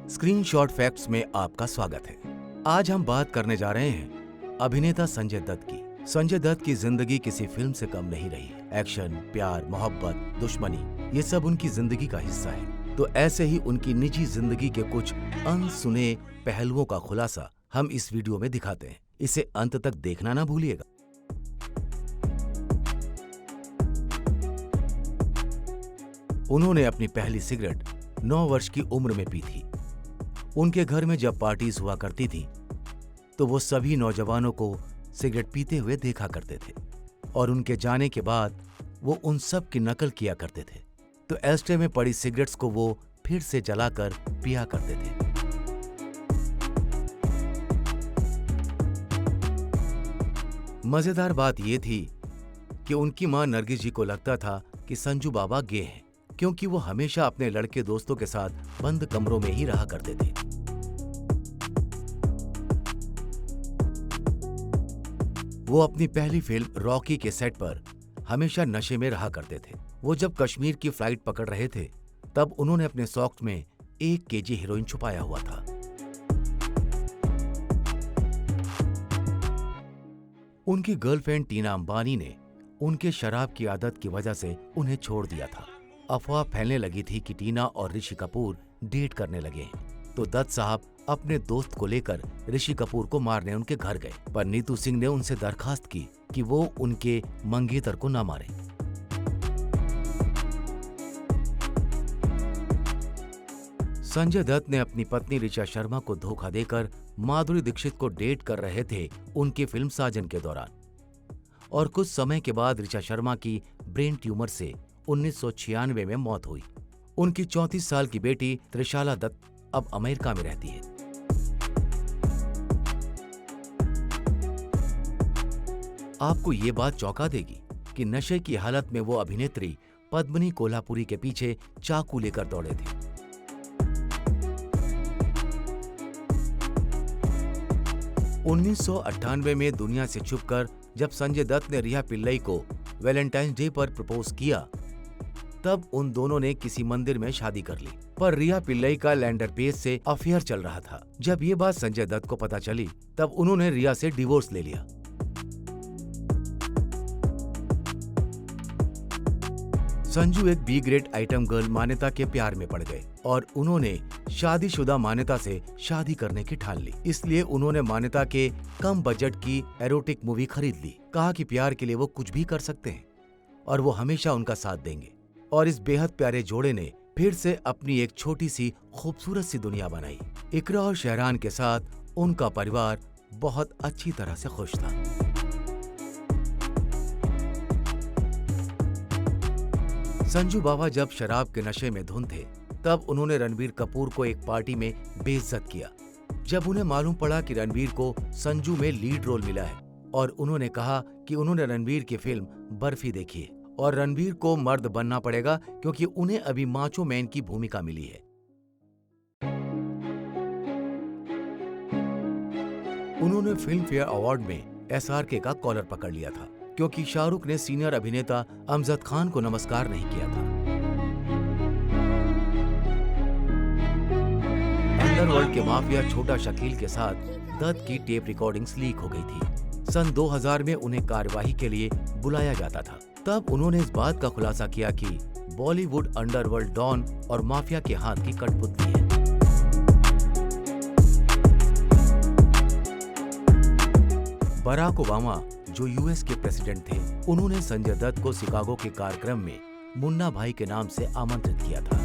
Screenshot facts में आपका स्वागत है। आज हम बात करने जा रहे हैं अभिनेता संजय दत्त की। संजय दत्त की जिंदगी किसी फिल्म से कम नहीं रही। एक्शन, प्यार, मोहब्बत, दुश्मनी, ये सब उनकी जिंदगी का हिस्सा है। तो ऐसे ही उनकी निजी जिंदगी के कुछ अनसुने पहलुओं का खुलासा हम इस वीडियो में दिखाते हैं। इसे अंत तक देखना ना भूलिएगा। उन्होंने अपनी पहली सिगरेट 9 वर्ष की उम्र में पी थी। उनके घर में जब पार्टीज हुआ करती थी तो वो सभी नौजवानों को सिगरेट पीते हुए देखा करते थे और उनके जाने के बाद वो उन सब की नकल किया करते थे। तो एस्ट्रे में पड़ी सिगरेट्स को वो फिर से जलाकर पिया करते थे। मजेदार बात ये थी कि उनकी मां नरगिस जी को लगता था कि संजू बाबा गे हैं, क्योंकि वो हमेशा अपने लड़के दोस्तों के साथ बंद कमरों में ही रहा करते थे। वो अपनी पहली फिल्म रॉकी के सेट पर हमेशा नशे में रहा करते थे। वो जब कश्मीर की फ्लाइट पकड़ रहे थे तब उन्होंने अपने सॉक्स में 1 केजी हेरोइन छुपाया हुआ था। उनकी गर्लफ्रेंड टीना अंबानी ने उनके शराब की आदत की वजह से उन्हें छोड़ दिया था। अफवाह फैलने लगी थी कि टीना और ऋषि कपूर डेट करने लगे हैं। तो दत्त साहब अपने दोस्त को लेकर ऋषि कपूर को मारने उनके घर गए, पर नीतू सिंह ने उनसे दरखास्त की कि वो उनके मंगेतर को न मारे। संजय दत्त ने अपनी पत्नी ऋचा शर्मा को धोखा देकर माधुरी दीक्षित को डेट कर रहे थे उनकी फिल्म साजन के दौरान। और कुछ समय के बाद ऋचा शर्मा की ब्रेन ट्यूमर से 1996 में मौत हुई। उनकी 34 साल की बेटी त्रिशाला दत्त अब अमेरिका में रहती है। आपको ये बात चौंका देगी कि नशे की हालत में वो अभिनेत्री पद्मिनी कोल्हापुरी के पीछे चाकू लेकर दौड़े थे। $1998 में दुनिया से छुपकर जब संजय दत्त ने रिया पिल्लई को वैलेंटाइंस डे पर प्रपोज किया तब उन दोनों ने किसी मंदिर में शादी कर ली, पर रिया पिल्लई का लैंडर पेज से अफेयर चल रहा था। जब ये बात संजय दत्त को पता चली तब उन्होंने रिया से डिवोर्स ले लिया। संजू एक बी ग्रेड आइटम गर्ल मान्यता के प्यार में पड़ गए और उन्होंने शादीशुदा मान्यता से शादी करने की ठान ली। इसलिए उन्होंने मान्यता के कम बजट की एरोटिक मूवी खरीद ली। कहा कि प्यार के लिए वो कुछ भी कर सकते हैं और वो हमेशा उनका साथ देंगे। और इस बेहद प्यारे जोड़े ने फिर से अपनी एक छोटी सी खूबसूरत सी दुनिया बनाई। इकरा और शहरान के साथ उनका परिवार बहुत अच्छी तरह से खुश था। संजू बाबा जब शराब के नशे में धुन थे तब उन्होंने रणबीर कपूर को एक पार्टी में बेइज्जत किया। जब उन्हें मालूम पड़ा कि रणबीर को संजू में लीड रोल मिला है और उन्होंने कहा कि उन्होंने रणबीर की फिल्म बर्फी देखी है और रणबीर को मर्द बनना पड़ेगा क्योंकि उन्हें अभी माचो मैन की भूमिका मिली है। उन्होंने फिल्म फेयर अवार्ड में SRK का कॉलर पकड़ लिया था क्योंकि शाहरुख ने सीनियर अभिनेता अमजद खान को नमस्कार नहीं किया था। अंडरवर्ल्ड के माफिया छोटा शकील के साथ दत्त की टेप रिकॉर्डिंग्स लीक हो गई थी। सन 2000 में उन्हें कार्यवाही के लिए बुलाया जाता था। तब उन्होंने इस बात का खुलासा किया कि बॉलीवुड अंडरवर्ल्ड डॉन और माफिया के हाथ की कठपुतली है। बराक ओबामा जो US के प्रेसिडेंट थे, उन्होंने संजय दत्त को शिकागो के कार्यक्रम में मुन्ना भाई के नाम से आमंत्रित किया था।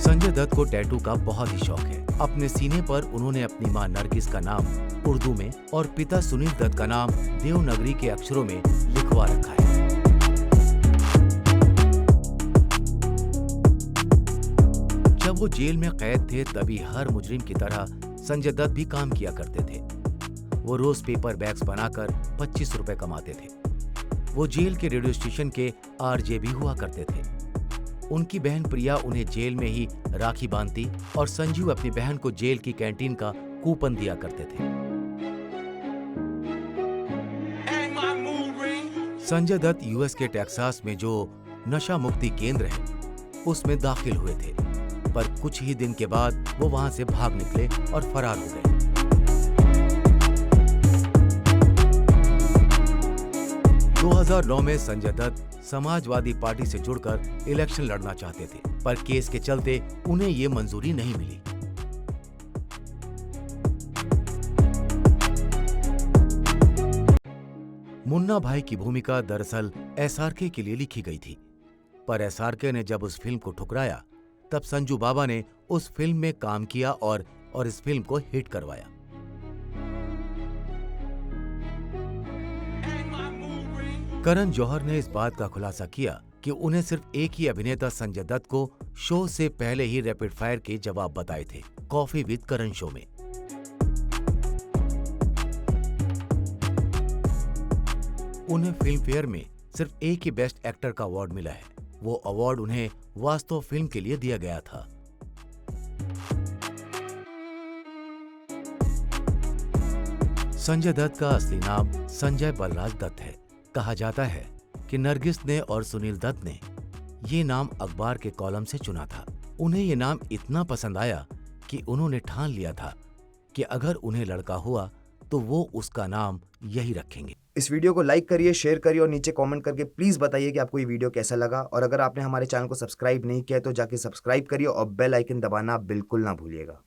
संजय दत्त को टैटू का बहुत ही शौक है। अपने सीने पर उन्होंने अपनी मां नरगिस का नाम उर्दू में और पिता सुनील दत्त का नाम देवनागरी के अक्षरों में लिखवा रखा है। जब वो जेल में कैद थे तभी हर मुजरिम की तरह संजय दत्त भी काम किया करते थे। वो रोज पेपर बैग्स बनाकर 25 रुपए कमाते थे। वो जेल के रेडियो स्टेशन के RJ भी हुआ करते थे। उनकी बहन प्रिया उन्हें जेल में ही राखी बांधती और संजू अपनी बहन को जेल की कैंटीन का कूपन दिया करते थे। संजय दत्त US के टेक्सास में जो नशा मुक्ति केंद्र है उसमें दाखिल हुए थे, पर कुछ ही दिन के बाद वो वहां से भाग निकले और फरार हो गए। 2009 में संजय दत्त समाजवादी पार्टी से जुड़कर इलेक्शन लड़ना चाहते थे, पर केस के चलते उन्हें ये मंजूरी नहीं मिली। मुन्ना भाई की भूमिका दरअसल एसआरके के लिए लिखी गई थी, पर एसआरके ने जब उस फिल्म को ठुकराया, तब संजू बाबा ने उस फिल्म में काम किया और इस फिल्म को हिट करवाया। करण जौहर ने इस बात का खुलासा किया कि उन्हें सिर्फ एक ही अभिनेता संजय दत्त को शो से पहले ही रैपिड फायर के जवाब बताए थे, कॉफी विद करण शो में। उन्हें फिल्म फेयर में सिर्फ एक ही बेस्ट एक्टर का अवार्ड मिला है। वो अवार्ड उन्हें वास्तव फिल्म के लिए दिया गया था। संजय दत्त का असली नाम संजय बलराज दत्त है। कहा जाता है कि नरगिस ने और सुनील दत्त ने ये नाम अखबार के कॉलम से चुना था। उन्हें ये नाम इतना पसंद आया कि उन्होंने ठान लिया था कि अगर उन्हें लड़का हुआ तो वो उसका नाम यही रखेंगे। इस वीडियो को लाइक करिए, शेयर करिए और नीचे कमेंट करके प्लीज बताइए कि आपको ये वीडियो कैसा लगा। और अगर आपने हमारे चैनल को सब्सक्राइब नहीं किया तो जाके सब्सक्राइब करिए और बेल आइकन दबाना बिल्कुल ना भूलिएगा।